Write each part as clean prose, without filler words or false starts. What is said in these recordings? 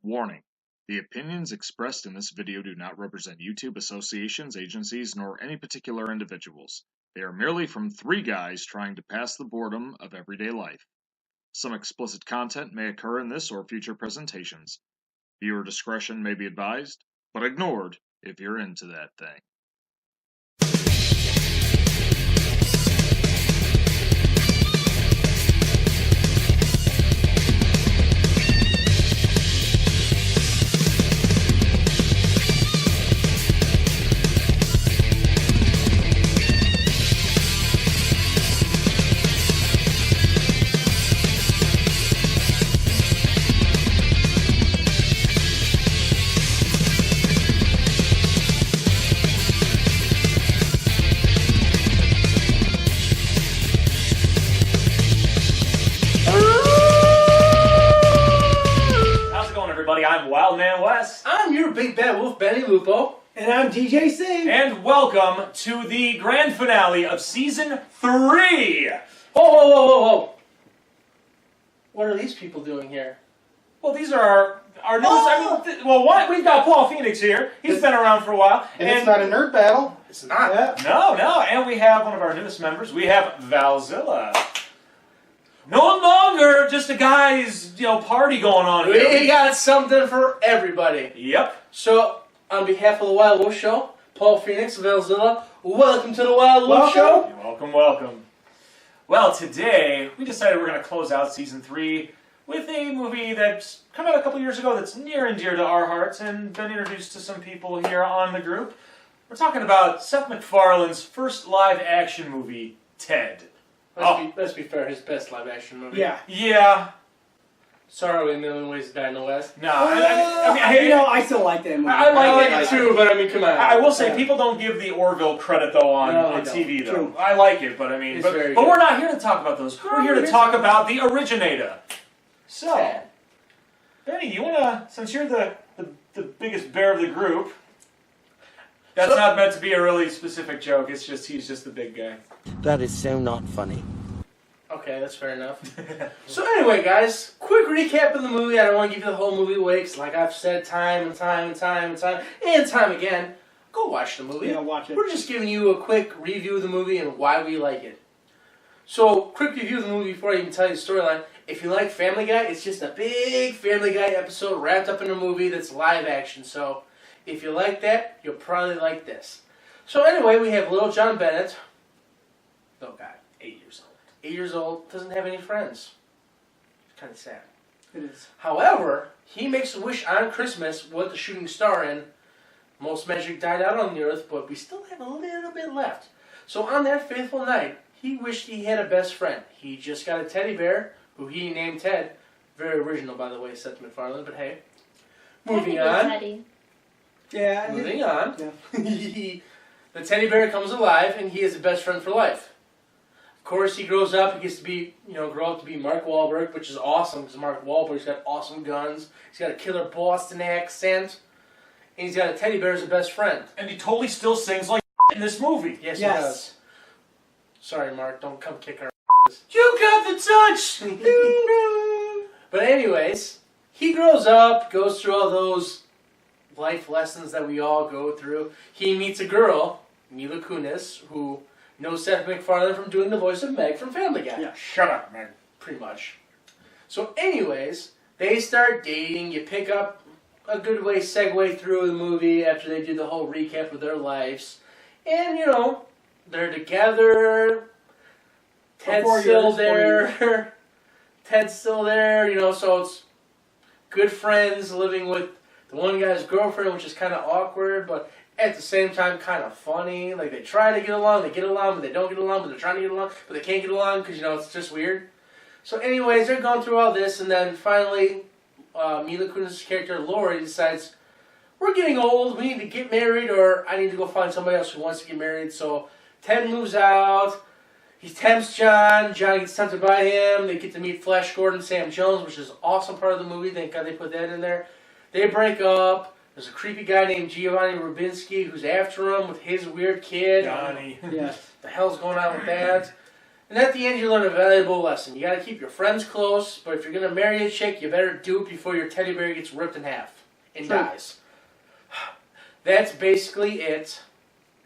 Warning: the opinions expressed in this video do not represent YouTube associations, agencies, nor any particular individuals. They are merely from three guys trying to pass the boredom of everyday life. Some explicit content may occur in this or future presentations. Viewer discretion may be advised, but ignored if you're into that thing. I'm Wildman Wes. I'm your big bad wolf, Benny Lupo. And I'm DJ Singh. And welcome to the grand finale of Season 3! Whoa. What are these people doing here? Well, these are our newest... we've got Paul Phoenix here. He's been around for a while. And it's not a nerd battle. It's not. Yeah. No. And we have one of our newest members. We have Valzilla. No longer just a guy's, party going on here. We got something for everybody. Yep. So, on behalf of the Wild Wolf Show, Paul Phoenix, Valzilla, welcome to the Wild Wolf Show. Welcome. Well, today we decided we're going to close out Season 3 with a movie that's come out a couple years ago that's near and dear to our hearts and been introduced to some people here on the group. We're talking about Seth MacFarlane's first live-action movie, Ted. Let's be fair, his best live-action movie. Yeah. Sorry, A Million Ways to Die in the West. No, I still like that movie. I like it too, but come on. I will say, people don't give the Orville credit, though, on TV, though. True. I like it, but but we're not here to talk about those. We're here to talk about the originator. So, Benny, you want to, since you're the biggest bear of the group, that's not meant to be a really specific joke, it's just, he's just the big guy. That is so not funny. Okay, that's fair enough. So anyway, guys, quick recap of the movie. I don't want to give you the whole movie away, because like I've said time and time again, go watch the movie. Yeah, watch it. We're just giving you a quick review of the movie and why we like it. So, quick review of the movie before I even tell you the storyline. If you like Family Guy, it's just a big Family Guy episode wrapped up in a movie that's live action. So, if you like that, you'll probably like this. So anyway, we have little John Bennett. Little guy, 8 years old. 8 years old, doesn't have any friends. It's kind of sad. It is. However, he makes a wish on Christmas with the shooting star in. Most magic died out on the earth, but we still have a little bit left. So on that fateful night, he wished he had a best friend. He just got a teddy bear, who he named Ted. Very original, by the way, Seth MacFarlane, but hey. Moving on. Yeah. Moving on. Yeah. The teddy bear comes alive, and he is a best friend for life. Of course, he grows up. He gets to be, grow up to be Mark Wahlberg, which is awesome because Mark Wahlberg's got awesome guns. He's got a killer Boston accent, and he's got a teddy bear as a best friend. And he totally still sings like in this movie. Yes, he does. Sorry, Mark. Don't come kick our asses. You got the touch. But anyways, he grows up, goes through all those life lessons that we all go through. He meets a girl, Mila Kunis, who knows Seth MacFarlane from doing the voice of Meg from Family Guy. Yeah, shut up, Meg. Pretty much. So anyways, they start dating. You pick up a good way segue through the movie after they do the whole recap of their lives. And, they're together. Ted's still there. Ted's still there, so it's good friends living with the one guy's girlfriend, which is kind of awkward, but at the same time kind of funny. Like, they try to get along, but they don't get along, but they're trying to get along, but they can't get along because, it's just weird. So anyways, they're going through all this, and then finally, Mila Kunis' character, Lori, decides, we're getting old, we need to get married, or I need to go find somebody else who wants to get married. So Ted moves out. He tempts John. John gets tempted by him. They get to meet Flash Gordon, Sam Jones, which is an awesome part of the movie. Thank God they put that in there. They break up. There's a creepy guy named Giovanni Rubinski who's after him with his weird kid. Johnny. Yeah. The hell's going on with that? And at the end, you learn a valuable lesson. You gotta keep your friends close, but if you're gonna marry a chick, you better do it before your teddy bear gets ripped in half and dies. That's basically it.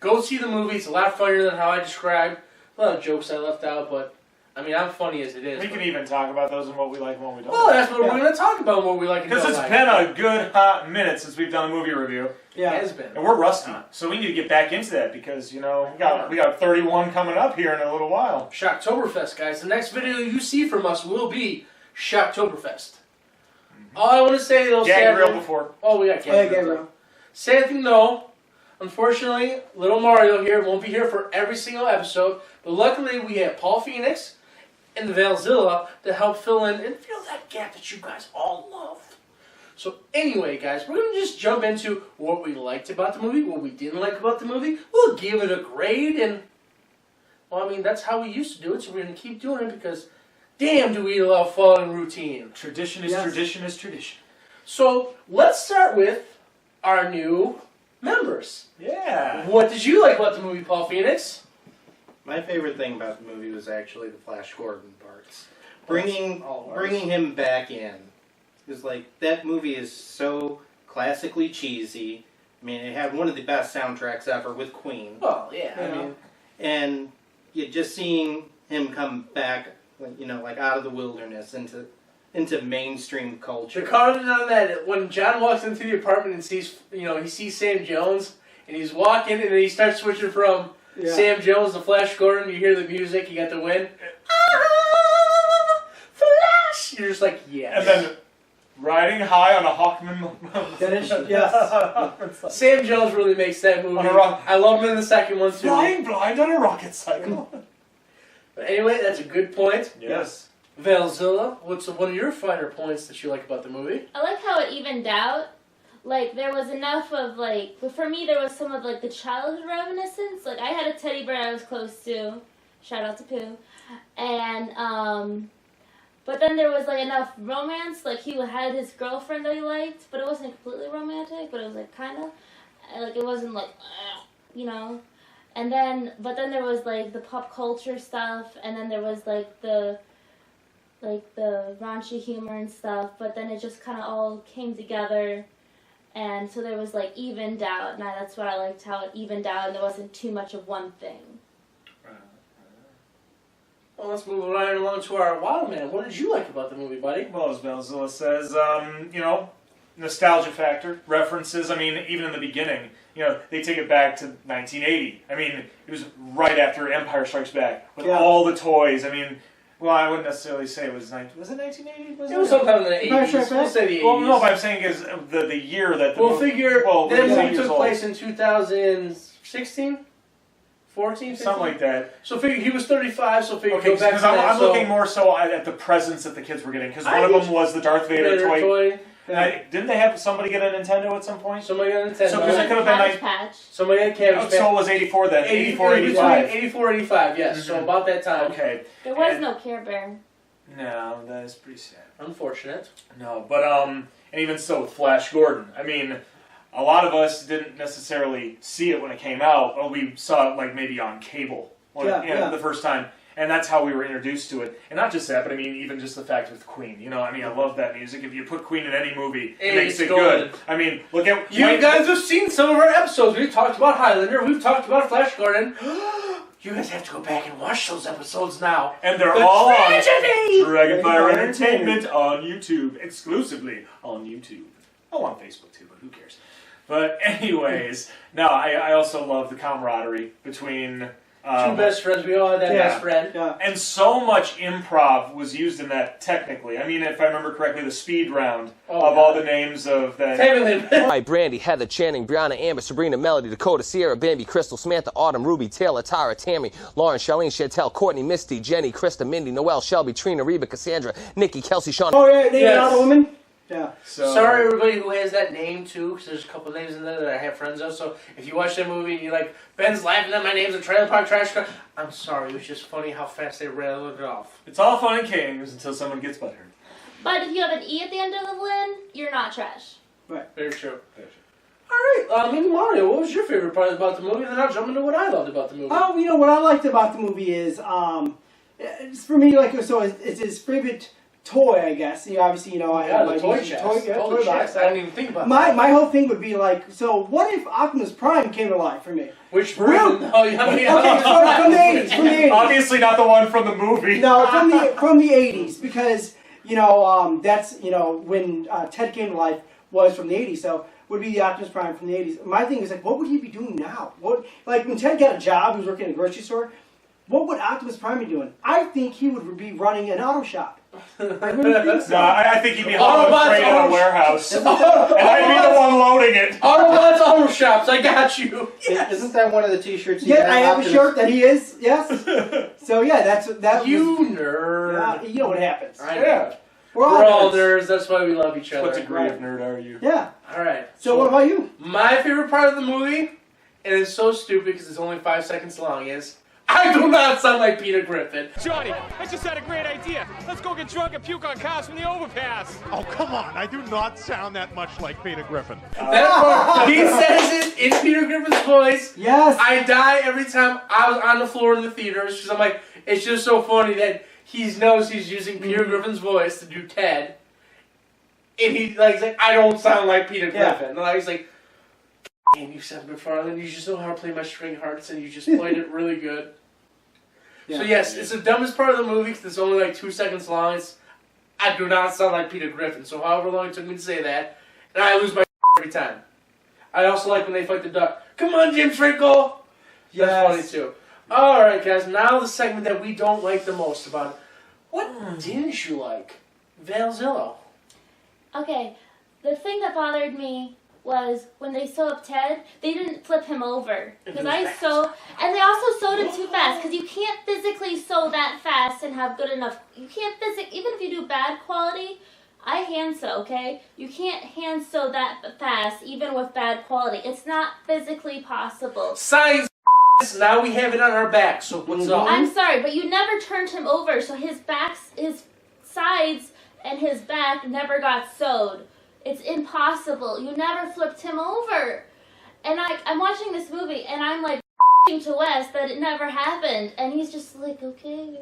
Go see the movie. It's a lot funnier than how I described. A lot of jokes I left out, but I mean, I'm funny as it is. We can even talk about those and what we like and what we don't. Well, that's what we're going to talk about, what we like and don't Because like. it's been a good hot minute since we've done a movie review. Yeah, it has been. And we're rusty, so we need to get back into that because, you know, we got 31 coming up here in a little while. Shocktoberfest, guys. The next video you see from us will be Shocktoberfest. All I want to say, though, Gabriel before. Oh, we got Gabriel. Sad thing, though, unfortunately, little Mario here won't be here for every single episode, but luckily we have Paul Phoenix and the Valzilla to help fill in and fill that gap that you guys all love. So anyway, guys, we're going to just jump into what we liked about the movie, what we didn't like about the movie. We'll give it a grade, and, well, I mean, that's how we used to do it, so we're going to keep doing it because, damn, do we love following routine. Tradition is tradition is tradition. So let's start with our new members. Yeah. What did you like about the movie, Paul Phoenix? My favorite thing about the movie was actually the Flash Gordon parts. Bringing him back in. Because, like, that movie is so classically cheesy. I mean, it had one of the best soundtracks ever with Queen. Well, yeah. I mean, and just seeing him come back, you know, like out of the wilderness into mainstream culture. The comment on that, when John walks into the apartment and sees, you know, he sees Sam Jones, and he's walking, and then he starts switching from Sam Jones to Flash Gordon. You hear the music, you got the wind. Flash! You're just like, yes. And then riding high on a Hawkman. Yes. Sam Jones really makes that movie. On a rock. I love him in the second one, too. Flying blind on a rocket cycle. But anyway, that's a good point. Yes. Valzilla, what's one of your finer points that you like about the movie? I like how it evened out. Like, there was enough of, like, but for me, there was some of, like, the childhood reminiscence. Like, I had a teddy bear I was close to. Shout out to Pooh. And, but then there was, like, enough romance. Like, he had his girlfriend that he liked, but it wasn't completely romantic, but it was, like, kind of. Like, it wasn't, like, you know. And then, but then there was, like, the pop culture stuff, and then there was, like, the raunchy humor and stuff, but then it just kind of all came together. And so there was, like, evened out, and that's what I liked, how it evened out, and there wasn't too much of one thing. Well, let's move right along to our Wild Man. What did you like about the movie, buddy? Well, as Valzilla says, you know, nostalgia factor, references. I mean, even in the beginning, you know, they take it back to 1980. I mean, it was right after Empire Strikes Back, with all the toys. I mean, well, I wouldn't necessarily say it was... Was it 1980? It was sometime in the 80s. We'll say the 80s. Well, no, what I'm saying is the year that the we'll figure that movie took old. place in 2016? 14, 15? Something like that. So figure he was 35, so figure Okay, go back to because that. I'm looking more so at the presents that the kids were getting, because one of them was the Darth Vader toy. Didn't they have somebody get a Nintendo at some point? Somebody got a Nintendo. So because it could have been like... Patch. Somebody had Cabbage Patch. So it was 84 then, 84, 85. 84, 85, yes. So about that time. Okay. There was no Care Bear. No, that is pretty sad. Unfortunate. No, but and even so with Flash Gordon, I mean, a lot of us didn't necessarily see it when it came out, or we saw it like maybe on cable the first time, and that's how we were introduced to it. And not just that, but I mean, even just the fact with Queen. You know, I mean, I love that music. If you put Queen in any movie, it makes it good. I mean, look at... You guys have seen some of our episodes. We've talked about Highlander. We've talked about Flash Gordon. You guys have to go back and watch those episodes now. And they're all on Dragonfire Entertainment on YouTube. Exclusively on YouTube. Oh, on Facebook too, but who cares? But anyways, no, I also love the camaraderie between... two best friends. We all had that best friend. Yeah. And so much improv was used in that technically. I mean, if I remember correctly, the speed round of all the names of that. Hi, Brandy, Heather, Channing, Brianna, Amber, Sabrina, Melody, Dakota, Sierra, Bambi, Crystal, Samantha, Autumn, Ruby, Taylor, Tara, Tammy, Lauren, Charlene, Chantel, Courtney, Misty, Jenny, Krista, Mindy, Noelle, Shelby, Trina, Reba, Cassandra, Nikki, Kelsey, Sean. Oh, yeah, they are the women? Yeah. So, sorry, everybody who has that name too, because there's a couple names in there that I have friends of. So if you watch that movie and you're like, Ben's laughing at my name's a Trailer Park Trash Car, I'm sorry. It was just funny how fast they rattled it off. It's all fun and games until someone gets butthurt. But if you have an E at the end of the Lynn, you're not trash. Right. Very true. All right, Mario, what was your favorite part about the movie? And then I'll jump into what I loved about the movie. Oh, you know, what I liked about the movie is, for me, like, so it's his favorite toy, I guess. Obviously, I have my toy DC chest. toy Holy box. shit, I didn't even think about my that. my whole thing would be like, so what if Optimus Prime came to life for me? Which version? Oh, yeah, Okay, from the 80s. From the 80s. Obviously not the one from the movie. No, from the 80s, because that's when Ted came to life was from the 80s. So would be the Optimus Prime from the 80s. My thing is like, what would he be doing now? Like when Ted got a job, he was working at a grocery store. What would Optimus Prime be doing? I think he would be running an auto shop. I really think so. No, I think he'd be hauling Autobots, freight in a warehouse. And I'd be the one loading it. Autobots Auto Shops, I got you. Yes. Isn't that one of the T-shirts? you Yeah, I have a Optimus- shirt that he is. Yes. So yeah, that You was, nerd. you know what happens. I know. Yeah. We're We're all nerds. nerds, that's why we love each other. What degree of nerd are you? Yeah. Alright. So what about you? My favorite part of the movie, and it's so stupid because it's only 5 seconds long, is I do not sound like Peter Griffin. Johnny, I just had a great idea. Let's go get drunk and puke on cars from the overpass. Oh, come on. I do not sound that much like Peter Griffin. That part, he says it in Peter Griffin's voice. Yes. I die every time I was on the floor in the theaters because I'm like, it's just so funny that he knows he's using Peter Griffin's voice to do Ted. And he's like, I don't sound like Peter Griffin. And I was like, damn, you said McFarlane, you just know how to play my string hearts and you just played it really good. Yeah. So yes, it's the dumbest part of the movie because it's only like 2 seconds long. I do not sound like Peter Griffin, so however long it took me to say that, and I lose my every time. I also like when they fight the duck. Come on, James Franco! Yes. That's funny too. Alright guys, now the segment that we don't like the most about it. What didn't you like? Valzillo. Okay, the thing that bothered me was when they sew up Ted, they didn't flip him over. Because and they also sewed him too fast, because you can't physically sew that fast and have good enough, you can't even if you do bad quality, I hand sew, okay? You can't hand sew that fast, even with bad quality. It's not physically possible. Science. Now we have it on our back, so what's up? I'm sorry, but you never turned him over, so his sides and his back never got sewed. It's impossible. You never flipped him over. And I'm watching this movie, and I'm like to Wes that it never happened. And he's just like, okay.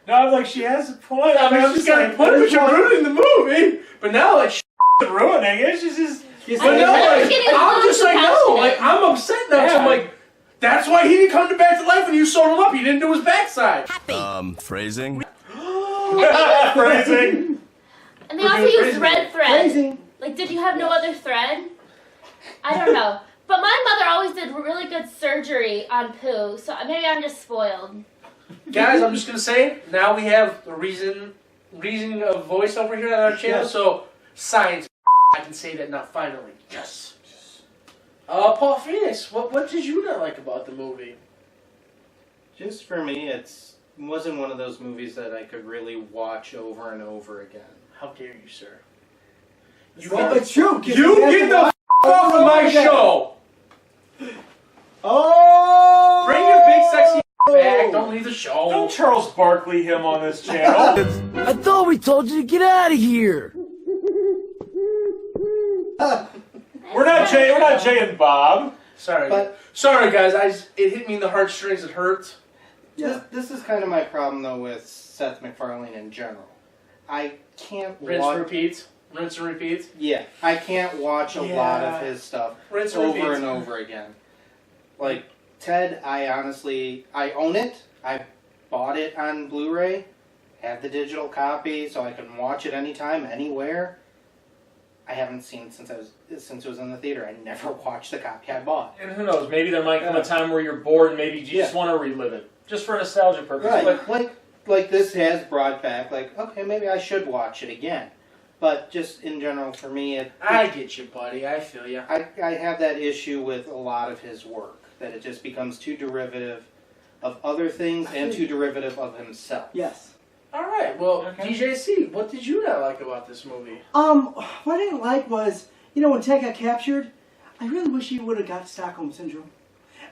No, I'm like, she has a point. I mean, she's got a point, but you're ruining the movie. But now, like, ruining it. She's just... But no, like, I'm just like, no, like, I'm upset now. So I'm like, that's why he didn't come back to life when you sewed him up. He didn't do his backside. Phrasing? Phrasing. And they also use red thread. Phrasing. Like, did you have no other thread? I don't know. But my mother always did really good surgery on Pooh, so maybe I'm just spoiled. Guys, I'm just gonna say, now we have the reason of voiceover here on our channel, Yes. so science, I can say that now, finally. Yes. Paul Phoenix, what did you not like about the movie? Just for me, it wasn't one of those movies that I could really watch over and over again. How dare you, sir? It's true. You get the f*** off of my show! Oh! Bring your big sexy back, don't leave the show. Don't Charles Barkley him on this channel. I thought we told you to get out of here. We're not Jay and Bob. Sorry. But- Sorry, guys, it hit me in the heartstrings, it hurt. Yeah. This is kind of my problem, though, with Seth MacFarlane in general. I can't Rinse, watch... repeat. Rinse and repeat. Yeah, I can't watch a lot of his stuff Rinse and over repeat. and over again. Like, Ted, I own it. I bought it on Blu-ray, have the digital copy, so I can watch it anytime, anywhere. I haven't seen it since it was in the theater. I never watched the copy I bought. And who knows, maybe there might come a time where you're bored and maybe you just want to relive it. Just for nostalgia purposes. Right, like this has brought back, like, okay, maybe I should watch it again. But just in general, for me, I get you, buddy. I feel you. I have that issue with a lot of his work, that it just becomes too derivative of other things and too derivative of himself. Yes. All right. Well, DJC, what did you not like about this movie? What I didn't like was, when Ted got captured, I really wish he would have got Stockholm Syndrome.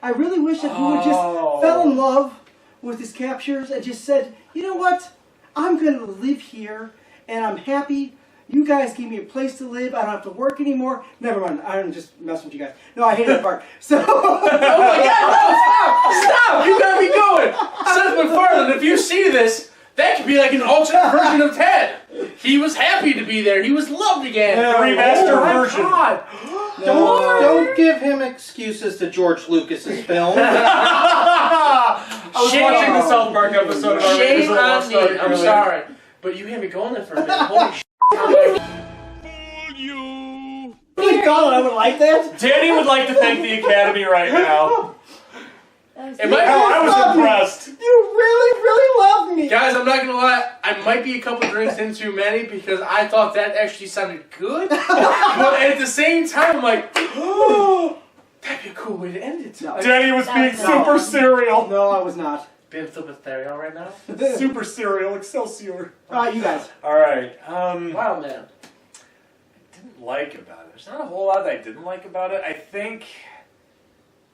I really wish that he would have just fell in love with his captures and just said, you know what? I'm going to live here and I'm happy, You guys gave me a place to live. I don't have to work anymore. Never mind. I'm just messing with you guys. No, I hate that part. So. Oh my God! No, stop! You gotta be going. Seth MacFarlane, if you see this, that could be like an alternate version of Ted. He was happy to be there. He was loved again. The remastered version. God. Don't give him excuses to George Lucas's film. I was watching the South Park episode. Shame on me. I'm sorry. But you had me going there for a minute. Holy shit. You. Please God, I would like that. Danny would like to thank the Academy right now. Am I- I was impressed. You really, really love me. Guys, I'm not gonna lie, I might be a couple drinks in too many because I thought that actually sounded good. But at the same time, I'm like, oh, that'd be a cool way to end it. No. Danny was being No. super serial. No, I was not. Been filled with stereo right now. Super serial, Excelsior. You guys. Alright, Wow, man. didn't like about it. There's not a whole lot that I didn't like about it. I think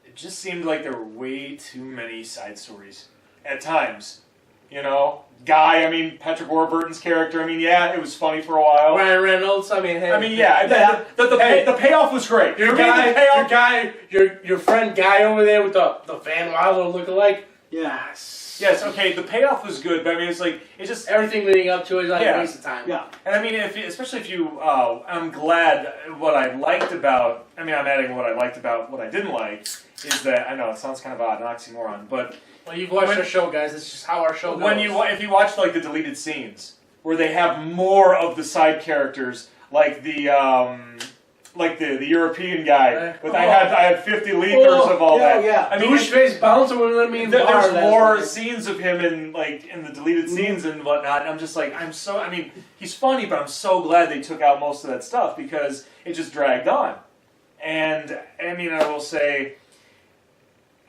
it just seemed like there were way too many side stories at times. You know, Patrick Warburton's character. Yeah, it was funny for a while. Ryan Reynolds. Hey. Yeah. The payoff was great. Your friend Guy over there with the Van Wilder lookalike. Yes. Yes. Okay. The payoff was good, but it's just Everything leading up to it is like Yeah. a waste of time. Yeah. And especially if you, I'm glad what I liked about. I'm adding what I liked about what I didn't like is that I know it sounds kind of odd, an oxymoron, but Well, you've watched our show, guys. It's just how our show goes. if you watch the deleted scenes where they have more of the side characters, like the European guy, but I had 50 liters of all that. Yeah. Douche-face bouncer wouldn't let me in the bar. There's more scenes of him in the deleted scenes and whatnot. And I'm just like, he's funny, but I'm so glad they took out most of that stuff because it just dragged on. And I will say,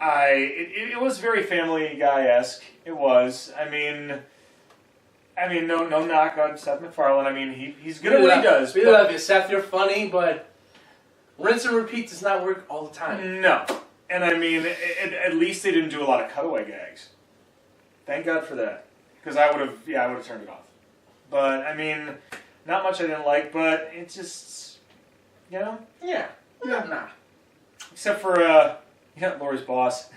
it was very Family Guy-esque. It was. No knock on Seth MacFarlane. He's good at what he does. We love you, Seth. You're funny, but rinse and repeat does not work all the time. No. And at least they didn't do a lot of cutaway gags. Thank God for that. Because I would have turned it off. But, not much I didn't like, but it just, Yeah. Nah. except for, Laurie's boss.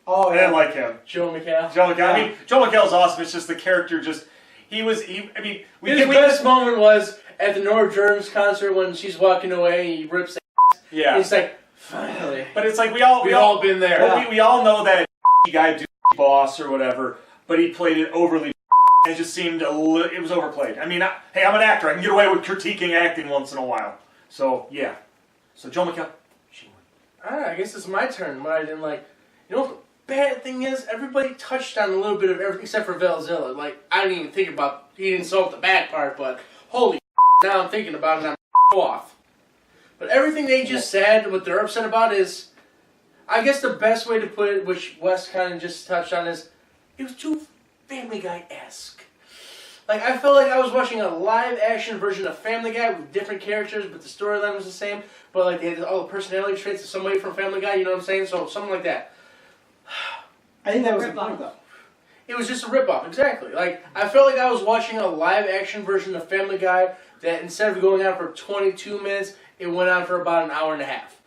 Oh, I didn't like him. Joe McHale. Joe McHale. Joe McHale's awesome. It's just the character His best moment was at the Nora Jones concert when she's walking away and he rips ass. Yeah. It's like, finally. But it's like we all been there. Well, we all know that guy boss or whatever, but he played it overly. It just seemed it was overplayed. Hey, I'm an actor. I can get away with critiquing acting once in a while. So yeah. So Joe McHale. Alright, I guess it's my turn. What I didn't like. You know what the bad thing is? Everybody touched on a little bit of everything except for Valzilla. He didn't solve the bad part, but holy now I'm thinking about it and I'm off. But everything they just said, what they're upset about is, I guess the best way to put it, which Wes kind of just touched on, is it was too Family Guy-esque. I felt like I was watching a live-action version of Family Guy with different characters, but the storyline was the same. But they had all the personality traits of somebody from Family Guy. You know what I'm saying? So something like that. I think that was the point, though. It was just a ripoff, exactly. I felt like I was watching a live-action version of Family Guy that instead of going on for 22 minutes, it went on for about an hour and a half.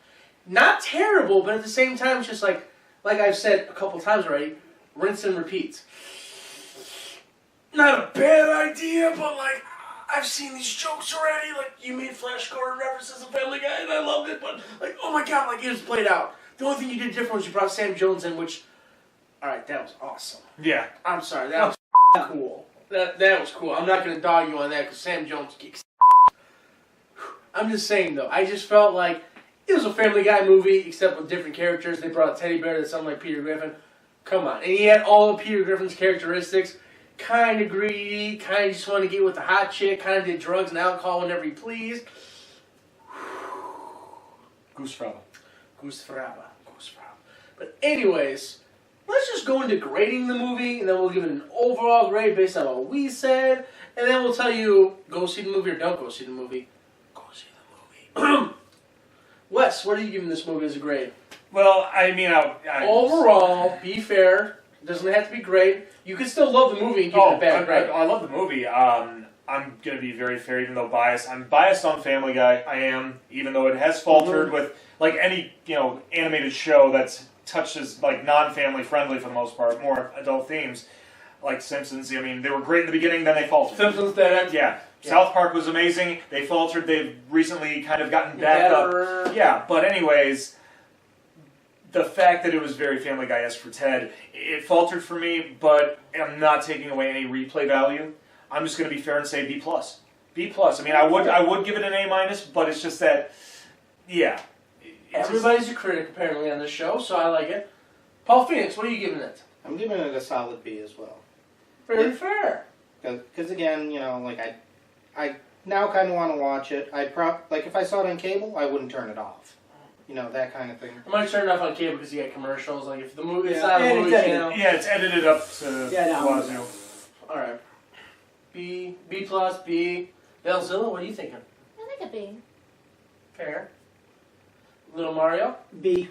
Not terrible, but at the same time, it's just like I've said a couple times already, rinse and repeat. Not a bad idea, but I've seen these jokes already. You made Flash Gordon references to Family Guy, and I loved it, but oh my god, it was played out. The only thing you did different was you brought Sam Jones in, which, alright, that was awesome. Yeah. I'm sorry, that was cool. That was cool. I'm not going to dog you on that because Sam Jones kicks. I'm just saying, though, I just felt like it was a Family Guy movie, except with different characters. They brought a teddy bear that sounded like Peter Griffin. Come on. And he had all of Peter Griffin's characteristics. Kind of greedy, kind of just wanted to get with the hot chick, kind of did drugs and alcohol whenever he pleased. Goose Fraba. But anyways, let's just go into grading the movie, and then we'll give it an overall grade based on what we said, and then we'll tell you, go see the movie or don't go see the movie. Go see the movie. Wes, what are you giving this movie as a grade? Well, Overall, be fair. It doesn't have to be great. You can still love the movie and give it a bad grade. I love the movie. I'm going to be very fair, even though biased. I'm biased on Family Guy. I am, even though it has faltered with, like, any, animated show that's touches, like, non-family friendly for the most part, more adult themes. Like Simpsons, I mean, they were great in the beginning, then they faltered. Simpsons dead. Yeah. South Park was amazing. They faltered. They've recently kind of gotten back up. Yeah, but anyways, the fact that it was very Family Guy-esque for Ted, it faltered for me, but I'm not taking away any replay value. I'm just going to be fair and say B+. B+. I mean, I would give it an A-, but it's just that, yeah. Everybody's a critic, apparently, on this show, so I like it. Paul Phoenix, what are you giving it? I'm giving it a solid B as well. Very fair. Because again, I now kind of want to watch it. Like if I saw it on cable, I wouldn't turn it off. That kind of thing. I might turn it off on cable because you get commercials. Like if the movie, it's not a movie channel. Yeah, it's edited up to Wazoo. All right. B+, B. Velzilla, what are you thinking? I think a B. Fair. Little Mario? B.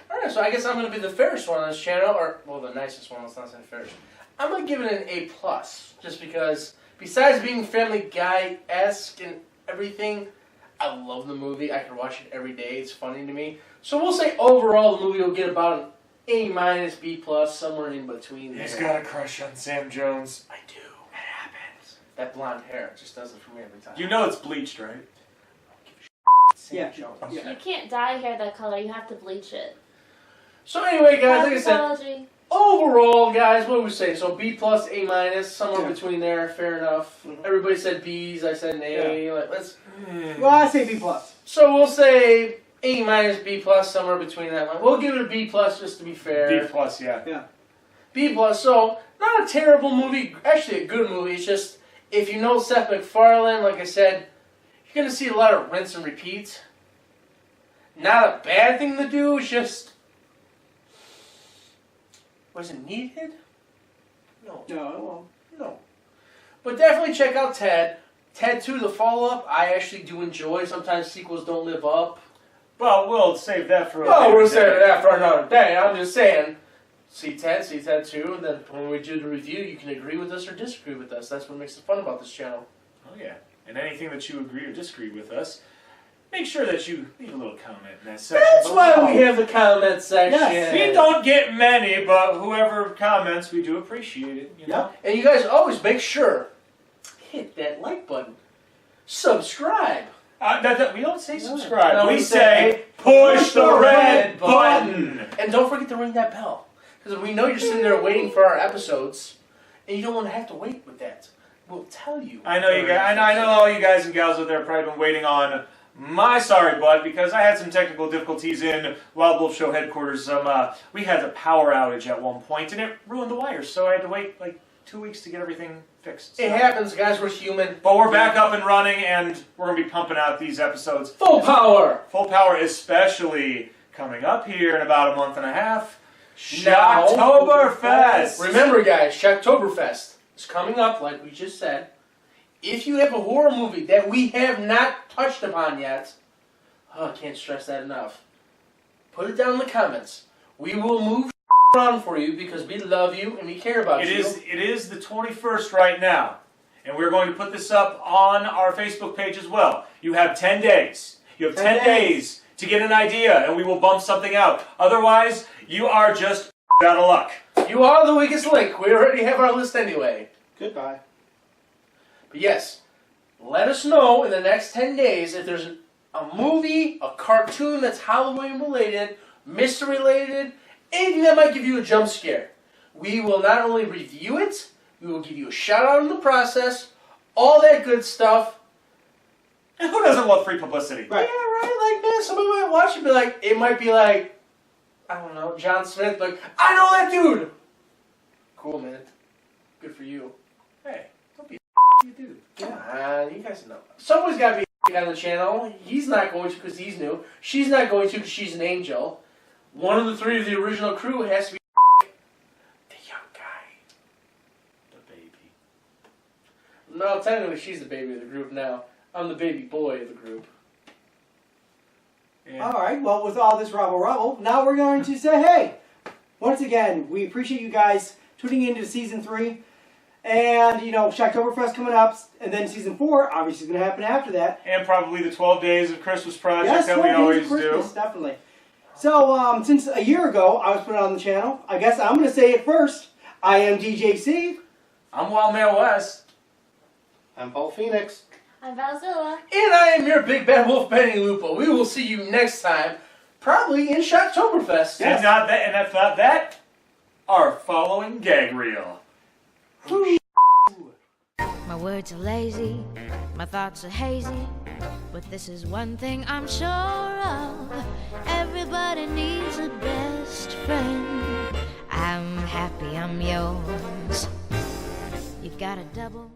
Alright, so I guess I'm going to be the fairest one on this channel, the nicest one, let's not say fairest. I'm going to give it an A+, just because, besides being Family Guy-esque and everything, I love the movie. I can watch it every day. It's funny to me. So we'll say overall the movie will get about an A-, B+, somewhere in between there. He's got a crush on Sam Jones. I do. It happens. That blonde hair just does it for me every time. You know it's bleached, right? Sam Jones. Yeah. You can't dye hair that color. You have to bleach it. So anyway, guys, like I said, Apology. overall, guys, what do we say? So B+, A-, somewhere between there. Fair enough. Everybody said B's. I said an A. Yeah. Like, let's. Well, I say B+. So we'll say A-, B+, somewhere between that line. We'll give it a B+ just to be fair. B+, yeah. Yeah. B+. So not a terrible movie. Actually, a good movie. It's just if you know Seth MacFarlane, like I said, you're gonna see a lot of rinse and repeat. Not a bad thing to do. It's just. Was it needed? No. No. But definitely check out Ted. Ted 2, the follow-up, I actually do enjoy. Sometimes sequels don't live up. Well, we'll save that for we'll save that for another day. I'm just saying. See Ted 2, and then when we do the review, you can agree with us or disagree with us. That's what makes it fun about this channel. Oh, yeah. And anything that you agree or disagree with us, make sure that you leave a little comment in that section. That's why we have the comment section. Yes. We don't get many, but whoever comments, we do appreciate it. You know? And you guys always make sure, hit that like button. Subscribe. We don't say subscribe. No, we say push the red button. And don't forget to ring that bell. Because we know you're sitting there waiting for our episodes, and you don't want to have to wait with that. We'll tell you. I know you guys. I know all you guys and gals out there have probably been waiting on my sorry butt because I had some technical difficulties in Wild Wolf Show headquarters. We had a power outage at one point, and it ruined the wires, so I had to wait like 2 weeks to get everything fixed. So. It happens, guys. We're human. But we're back up and running, and we're going to be pumping out these episodes. Full power! Full power, especially coming up here in about a month and a half. Shocktoberfest! Remember, guys, Shocktoberfest is coming up, like we just said. If you have a horror movie that we have not touched upon yet, I can't stress that enough, put it down in the comments. We will move around for you because we love you and we care about you. It is the 21st right now, and we're going to put this up on our Facebook page as well. You have 10 days. You have 10 days to get an idea, and we will bump something out. Otherwise, you are just out of luck. You are the weakest link. We already have our list anyway. Goodbye. But yes, let us know in the next 10 days if there's a movie, a cartoon that's Halloween related, mystery related, anything that might give you a jump scare. We will not only review it, we will give you a shout out in the process, all that good stuff. And who doesn't love free publicity? Right. Yeah, right. Like, man, somebody might watch and be like, it might be like, I don't know, John Smith, like, I know that dude! Cool, man. Good for you. Hey, don't be you dude. Come on, you guys know. Someone's got to be on the channel. He's not going to because he's new. She's not going to because she's an angel. One of the three of the original crew has to be the young guy. The baby. No, technically she's the baby of the group now. I'm the baby boy of the group. Yeah. Alright, well, with all this rubble, now we're going to say, hey, once again, we appreciate you guys tuning into Season 3. And, Shocktoberfest coming up, and then season 4 obviously is going to happen after that. And probably the 12 Days of Christmas project Yes, that we 12 always Days of Christmas, do. definitely. So, since a year ago I was put on the channel, I guess I'm going to say it first. I am DJC. I'm Wild Male West. I'm Paul Phoenix. I'm Valzilla. And I am your big bad wolf, Benny Lupo. We will see you next time, probably in Shocktoberfest. And that's not that. Our following gag reel. My words are lazy, my thoughts are hazy, but this is one thing I'm sure of. Everybody needs a best friend. I'm happy I'm yours. You got a double.